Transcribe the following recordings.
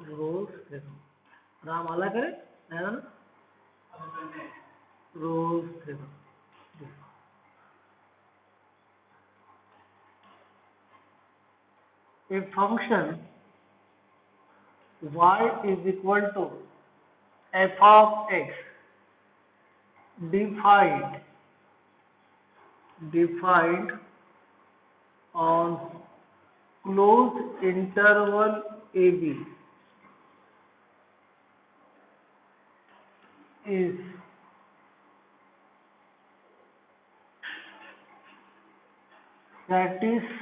Rolle's theorem Ram आला करे ना Rolle's theorem a function y is equal to f of x defined on closed interval ab is satisfied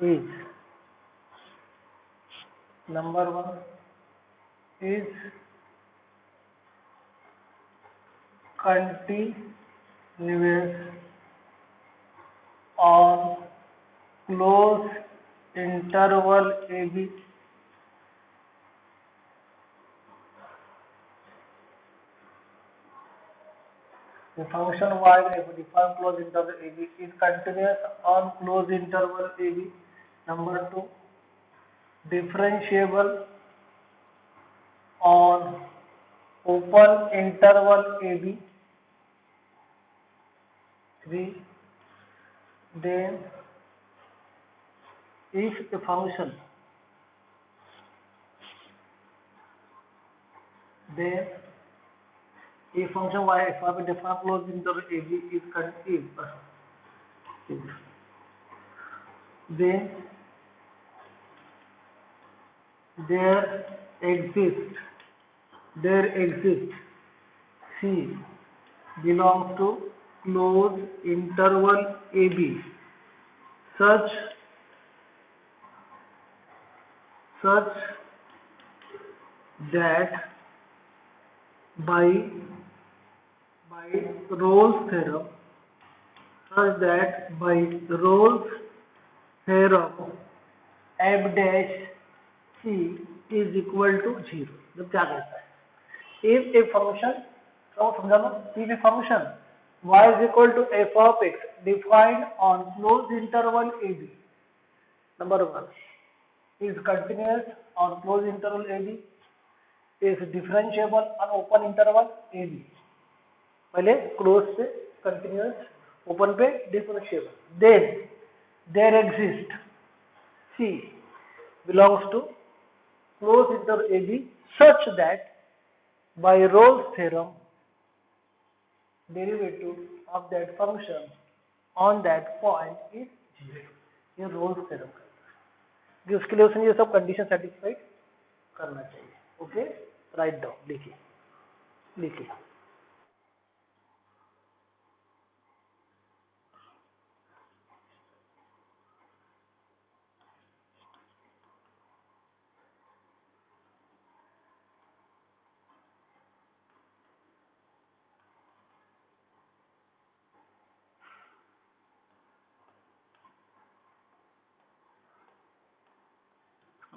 is number one is continuous on closed interval ab the function y defined closed interval ab is continuous on closed interval ab. Number two, differentiable on open interval ab. 3, then if a function y f of a defined closed interval ab is continuous, then there exists C belongs to closed interval AB such that by Rolle's theorem f dash c is equal to 0. जब क्या कहता है if a function समझाना if a function y is equal to f of x defined on closed interval ab number 1 is continuous on closed interval ab is differentiable on open interval ab पहले close से continuous open पे differentiable then there exist C belongs to closed interval AB such that by Rolle's theorem derivative of that function on that point is 0. ये Rolle's theorem कि उसके लिए उसने ये सब कंडीशन सेटिस्फाइड करना चाहिए. ओके राइट डाउन लिखिए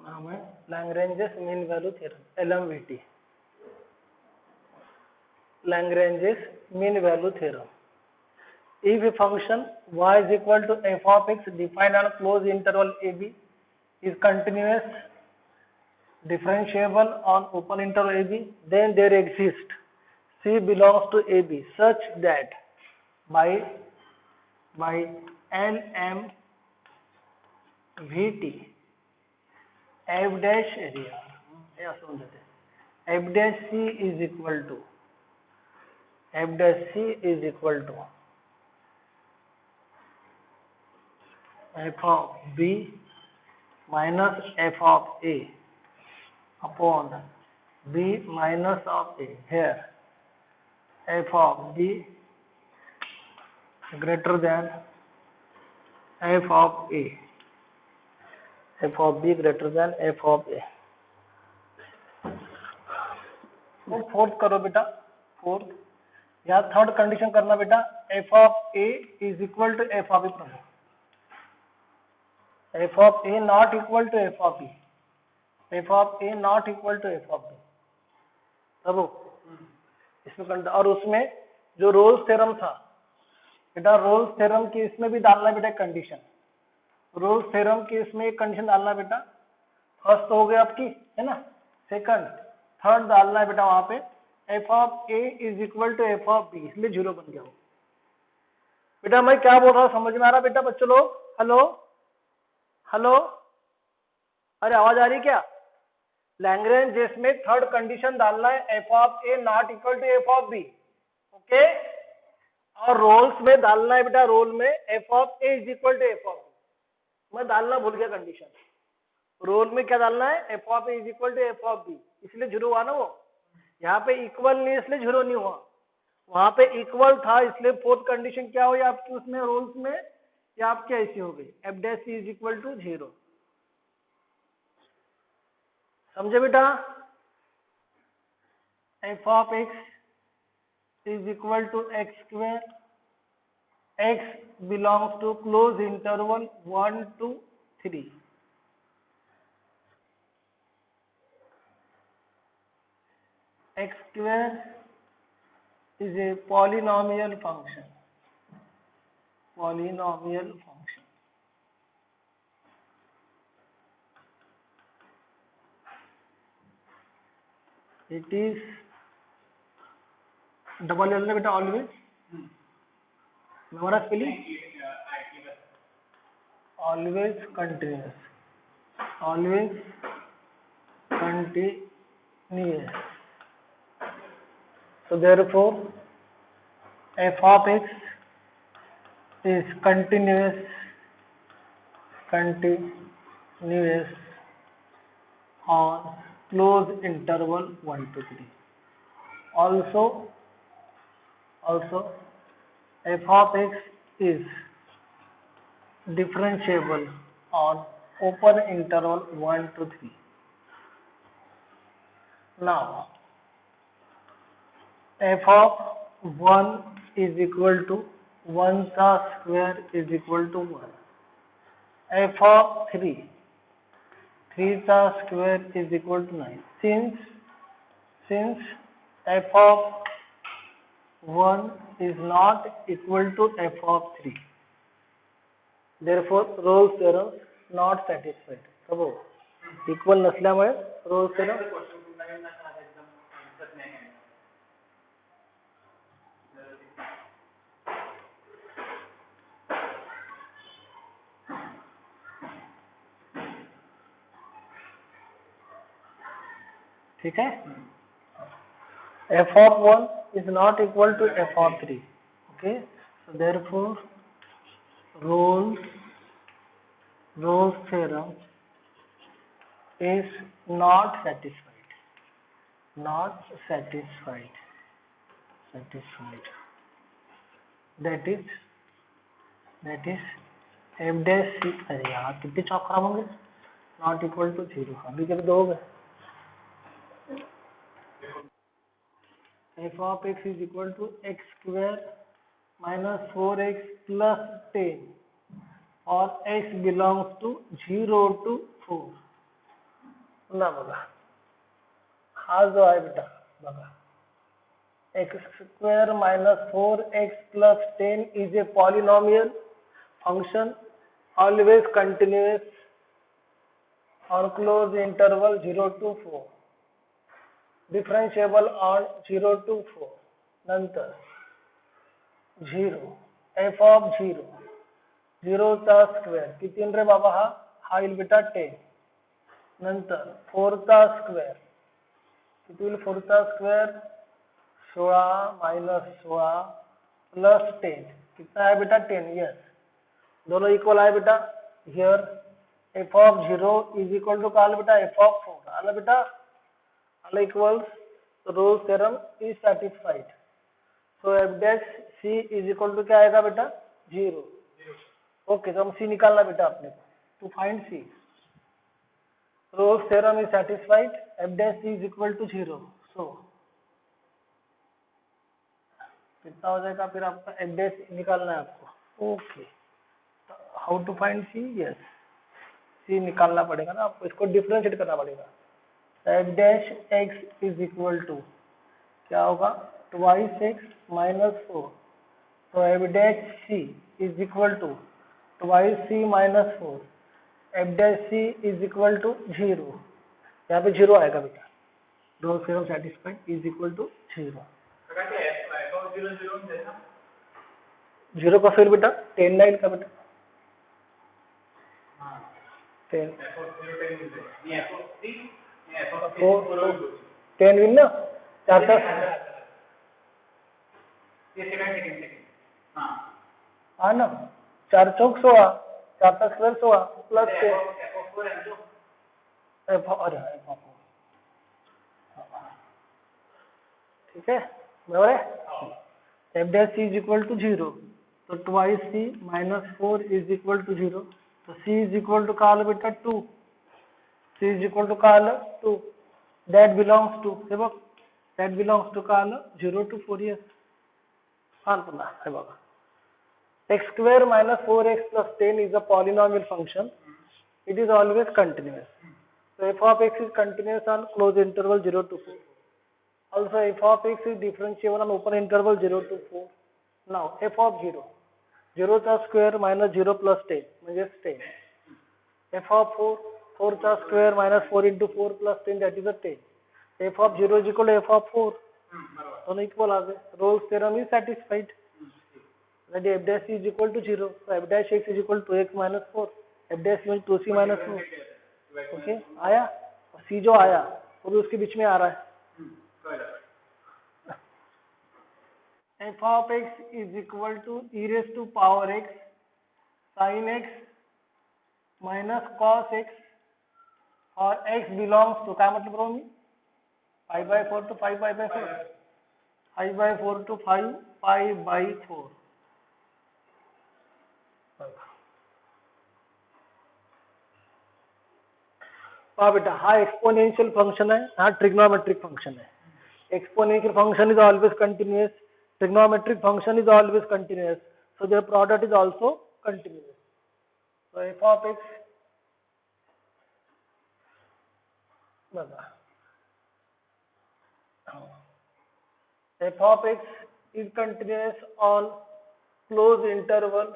नाम है Lagrange's mean value theorem LMVT. Lagrange's mean value theorem. If a function y is equal to f of x defined on closed interval ab is continuous differentiable on open interval ab, then there exists C belongs to ab such that by LMVT f dash area f dash c is equal to f of b minus f of a upon b minus of a. Here f of b greater than f of a. f of b greater than f of a. तो fourth करो बेटा fourth या third condition करना बेटा f of a is equal to f of b problem f of a not equal to f of b, f of a not equal to f of b, तब इसमें और उसमें जो Rolle's theorem था बेटा, Rolle's theorem की इसमें भी डालना बेटा कंडीशन, रोल्स थ्योरम की इसमें एक कंडीशन डालना बेटा, फर्स्ट तो हो गया आपकी, है ना, सेकंड, थर्ड डालना है बेटा वहां पे f of a is equal to f of b, इसलिए जीरो बन गया वो। बेटा मैं क्या बोल रहा हूँ समझ में आ रहा बेटा बच्चों लोग? हेलो हेलो, अरे आवाज आ रही क्या? लैग्रेंज जिसमें थर्ड कंडीशन डालना है f of a not equal to f of b, okay, और रोल्स में डालना है बेटा, रोल में f of a is equal to f of b, मैं डालना भूल गया कंडीशन, रोल में क्या डालना है f of a is equal to f of b, इसलिए जीरो हुआ ना वो, यहाँ पे इक्वल नहीं इसलिए जीरो नहीं हुआ, वहां पे इक्वल था इसलिए फोर्थ कंडीशन क्या हुई आपकी उसमें रोल्स में, या आपकी ऐसी हो गई f dash is equal to zero, समझे बेटा? F of x is equal to x square, x belongs to close interval 1 to 3, x square is a polynomial function, polynomial function, it is double L beta always, memorize spelling, always continuous, always continuous, so therefore f of x is continuous on closed interval 1 to 3. Also f of x is differentiable on open interval 1 to 3. Now f of 1 is equal to 1 का square is equal to 1. f of 3 का square is equal to 9. Since f of 1 is not equal to f of 3, therefore Rolle's theorem not satisfied. कब equal नसल्यामुळे Rolle's theorem ठीक है, f of 1 is not equal to f of 3, okay, so therefore Rolle's theorem is not satisfied, that is f dash c, अरे यार कितने चौक खराब होंगे, not equal to 0, अभी कभी दो हो गए, f of x is equal to x square minus 4x plus 10 और x belongs to 0 to 4, ना बघा हा जो आहे बेटा बघा x square minus 4x plus 10 is a polynomial function always continuous on closed interval 0 to 4, differentiable on 0 to 4, नंतर 0 f of 0 चा स्क्वेअर किती रे बाबा, हा येईल बेटा 10, नंतर 4 चा स्क्वेअर किती होईल, 4 चा स्क्वेअर 16 माइनस 16 प्लस 10 कितना है बेटा 10, यस दोनों इक्वल है बेटा, here f of 0 is equal to call बेटा f of 4 आला बेटा, आला equals, Rolle's theorem is satisfied, so f dash c is equal to क्या आएगा बेटा 0, ओके, तो हम c निकालना बेटा अपने को, to find c Rolle's theorem is satisfied, f dash c is equal to 0, so कितना हो जाएगा फिर आपका f dash निकालना है आपको, okay, how to find c, yes c निकालना पड़ेगा ना आपको, इसको डिफरेंशिएट करना पड़ेगा। F dash x is equal to क्या होगा, ट्वाइस एक्स माइनस 4, तो f dash c is equal to twice c minus 4, f dash c is equal to 0, यहाँ पे 0 आएगा बेटा, Rolle's theorem satisfied is equal to 0। 0 का फिर बेटा 10 9 का बेटा 10 10 विन ना 4 हाँ ना, 4 चौक 16, 4 तक स्क्वायर 16 प्लस 10 ठीक है, बराबर है। F dash c is equal to 0, तो twice c minus 4 is equal to 0, तो सी इज इक्वल टू का बेटा 2, सी इज इक्वल टू का 2, दैट बिलोंग्स टू हे बघ, दैट बिलोंग्स टू का 0 to 4 years पुन्हा हे बघा, x square minus 4x plus 10 is a polynomial function. It is always continuous. So f of x is continuous on closed interval 0 to 4. Also f of x is differentiable on open interval 0 to 4. Now f of 0, 0 चा square minus 0 plus 10 म्हणजेच 10. f of 4, 4 चा square minus 4 into 4 plus 10 that is a 10. f of 0 is equal to f of 4. दोनों equal आ गए. Rolle's theorem is satisfied. That f dash is equal to 0. So f dash x is equal to x minus 4. f dash is 2c minus 4. Okay आया, c जो आया वो भी उसके बीच में आ रहा है। f of x is equal to e raised to power x sin x minus cos x और x belongs to क्या मतलब रहा 5/4 to 5/4, 5/4 to 5/4। हाँ बेटा, हाँ एक्सपोनेंशियल फंक्शन है, हाँ ट्रिग्नोमेट्रिक फंक्शन है। Exponential function is always continuous, trigonometric function is always continuous, so their product is also continuous. So f of x f of x is continuous on closed interval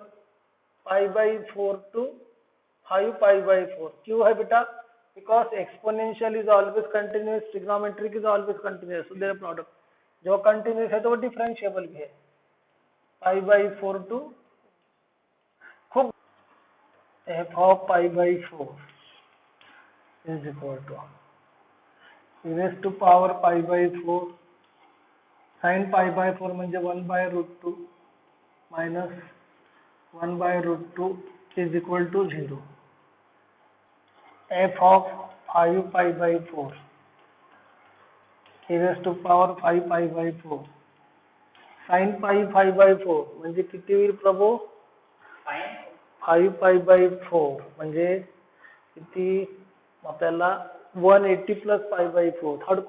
5/4 to 5/4। क्यों है बेटा? Because exponential is always continuous, trigonometric is always continuous, so their product जो continuous है तो वो differentiable भी है। 5/4 to खूब f of 5/4 is equal to e raised to power 5/4 sin 5/4 म्हणजे 1/√2 minus 1/√2 is equal to 0। f of 5/4 e raised to power 5/4 sin 5/4 म्हणजे किती होईल प्रभू? 5/4 म्हणजे किती आपल्याला 180 plus 5/4 third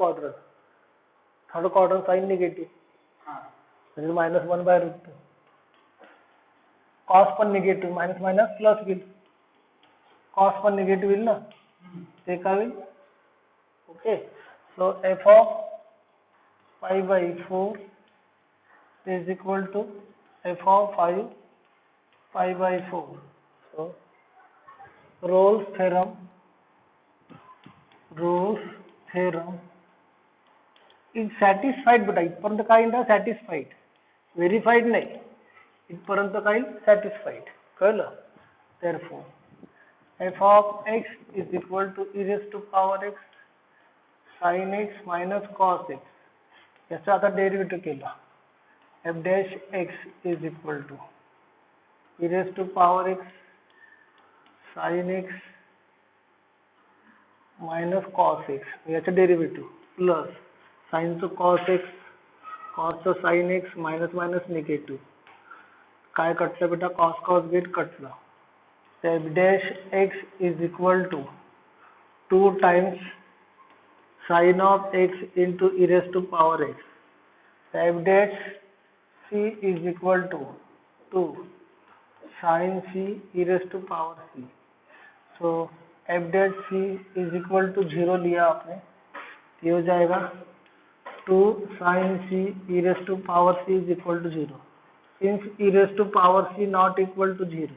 quadrant sine negative म्हणजे मायनस 1/√2 कॉस पण निगेटिव्ह मायनस मायनस प्लस होईल, कॉस पण निगेटिव्ह होईल ना, ते काय होईल? Okay, so f of 5/4 is equal to f of 5/4। so Rolle's theorem is satisfied, but इथपर्यंत काय येईल? सॅटिस्फाईड, व्हेरीफाईड नाही, इथपर्यंत काय येईल? सॅटिस्फाईड, कळलं? therefore f of x is equal to e raised to power x sin x minus cos x। याचं आता डेरिव्हेटिव्ह केलं, f dash x is equal to e raised to power x sin x minus cos x याचं derivative plus साइनचं cos x, cosचं sin x minus minus negative, काय कटलं बेटा? cos get कटलं, f dash x is equal to 2 times sin of x into e raised to power x, f dash c is equal to 2 sin c e raised to power c। so f dash c is equal to 0 लिया आपने, ये हो जाएगा 2 sin c e raise to power c is equal to 0। Since e raise to power c not equal to 0,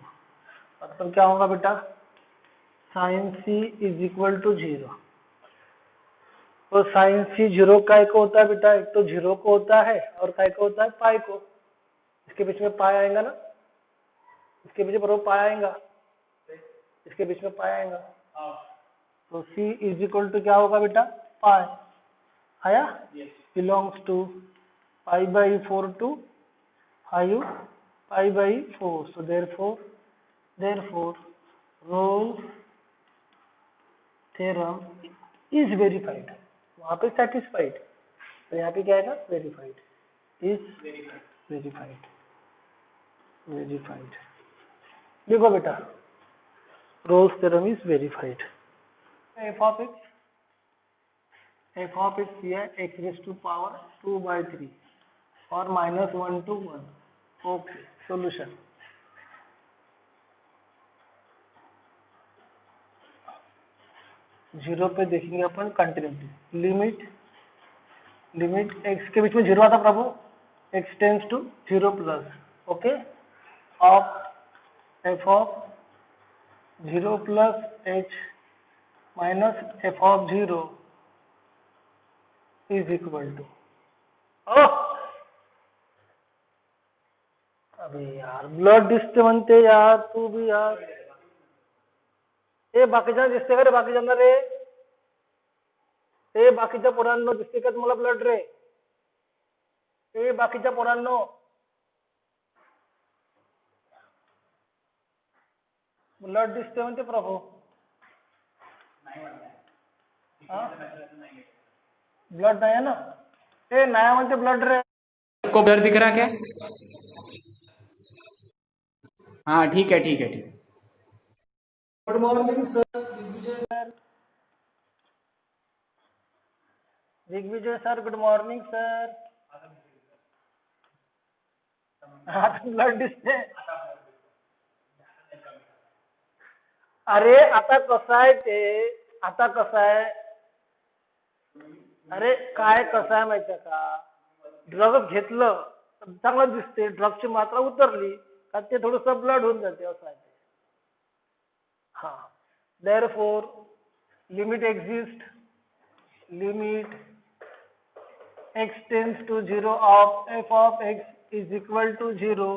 मतलब क्या होगा बेटा, sin c is equal to 0। तो sin c 0 काय को होता है बेटा, एक तो 0 को होता है और काय को होता है, पाई को। इसके बीच में पाई आएगा ना, इसके बीच में पाई आएगा, इसके बीच में पाई आएगा। तो c इज इक्वल टू क्या होगा बेटा, पाई आया, belongs to pi by 4 to 5 pi by 4। So therefore Rolle's theorem is verified। वहां पे satisfied, तो यहाँ पे क्या आएगा, verified, is verified। देखो बेटा, Rolle's theorem is verified। f of x दिया है x रेज टू पावर 2/3 और -1 to 1। Okay, solution. जीरो पे देखेंगे अपन कंटिन्यूटी, लिमिट x के बीच में 0 आता Prabhu, x tends to 0 plus, okay, of f of 0 plus h minus f of 0 is equal to, अबे यार ब्लड दिसते म्हणते यार, तू भी यार, ए बाकीच्या दिसते का रे, बाकीच्यांना रे, ए बाकीच्या पोरांनो दिसते का तुम्हाला ब्लड रे, ए बाकीच्या पोरांनो, ब्लड दिसते म्हणते प्रभू, ब्लड नहीं है ना, ए नया म्हणते ब्लड रे, आपको ब्लर दिख रहा क्या? हाँ ठीक है ठीक है ठीक है। Good morning sir, Digvijay sir, good morning sir. आता ब्लड दिसते, अरे आता कसं आहे ते, आता कसं आहे, अरे काय कसं आहे माहितीये का, ड्रग घेतलं तर चांगलं दिसते, ड्रगची मात्रा उतरली का ते थोडस ब्लड होऊन जाते, असं आहे ते। हा, therefore limit exist, limit x tends to 0 of f of x is equal to 0,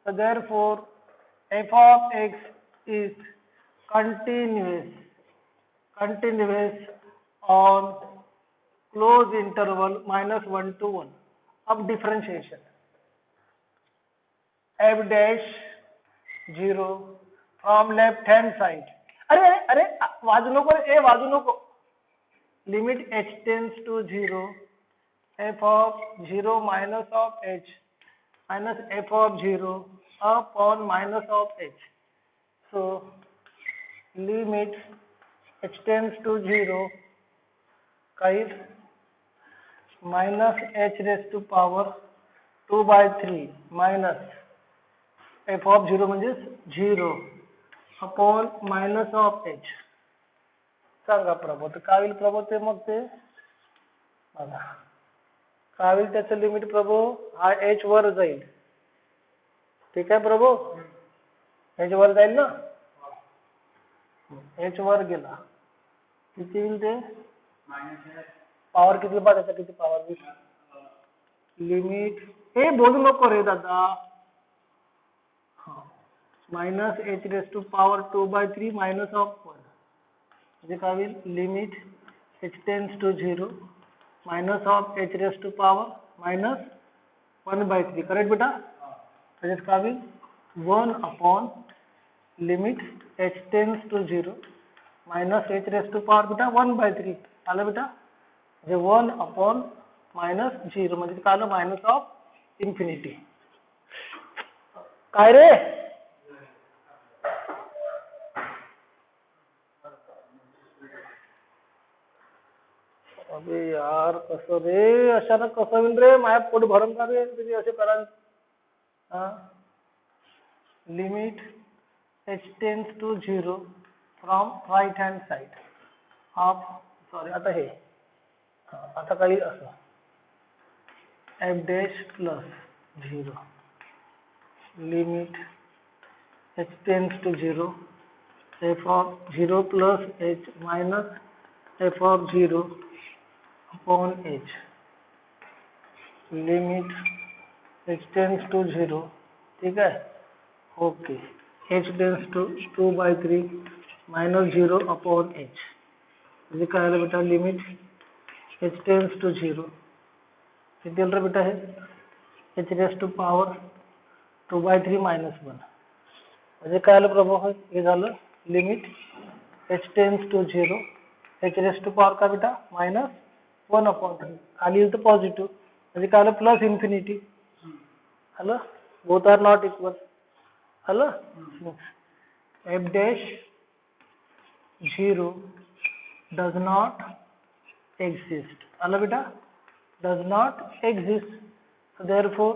so therefore f of x is continuous on close interval -1 to 1। अब differentiation, f dash 0 from left hand side, अरे अरे अरे वाजू नको, ए वाजू नको, limit h tends to 0 f of 0 minus of h minus f of 0 upon minus of h, so limit h tends to 0 काही minus h raised to power 2/3 minus f of 0 म्हणजे 0 upon minus of h। सांगा प्रभू, तर काय होईल प्रभू, ते मग ते बघा काय होईल, त्याचं लिमिट प्रभू, हा h वर जाईल, ठीक आहे प्रभू, h वर जाईल ना, h वर गेला किती होईल ते, पावर किती पाहिजे, किती पावर, लिमिट, हे बोलू नको रे दादा, minus h raise to power 2/3 minus of 1 म्हणजे काय होईल, limit h tends to 0 minus of h raise to power minus 1/3, correct बेटा, त्याच्यात काय होईल 1 upon limit h tends to 0 minus h raise to power बेटा 1/3, आलं बेटा, म्हणजे 1 अपॉन माइनस 0 म्हणजे काय आलं, माइनस ऑफ इन्फिनिटी। काय रे, अबे यार कसं रे, अशानं कसं होईल रे, माझ्या पोट भरून का रे तुम्ही असे कराल, हा, limit h tends to 0 from right hand side of sorry आता हे आता काही असं f dash plus 0 limit h tends to 0 f of 0 plus h minus f of 0 upon h limit h tends to 0 ठीक है okay h tends to 2/3 minus 0 upon h ये क्या है बेटा लिमिट h tends to 0 किती आलं रे बेटा हे h raised to power 2/3 minus 1 म्हणजे काय आलं प्रभाव हे झालं limit h tends to 0 h raised to power का बेटा minus 1/3 खाली येईल तर पॉझिटिव्ह म्हणजे काय आलं प्लस इन्फिनिटी आलं बोथ आर नॉट इक्वल आलं f dash 0 does not exist आलं बेटा does not exist so therefore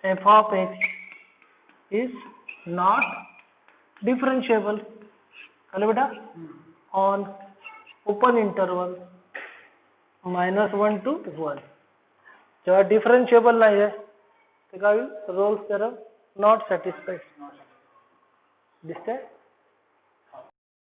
f of x is not differentiable आलं बेटा on open interval -1 to 1 जेव्हा डिफरन्शिएबल नाही आहे ते काय होईल रोल्स थेरम नॉट सॅटिस्फाईड दिसतंय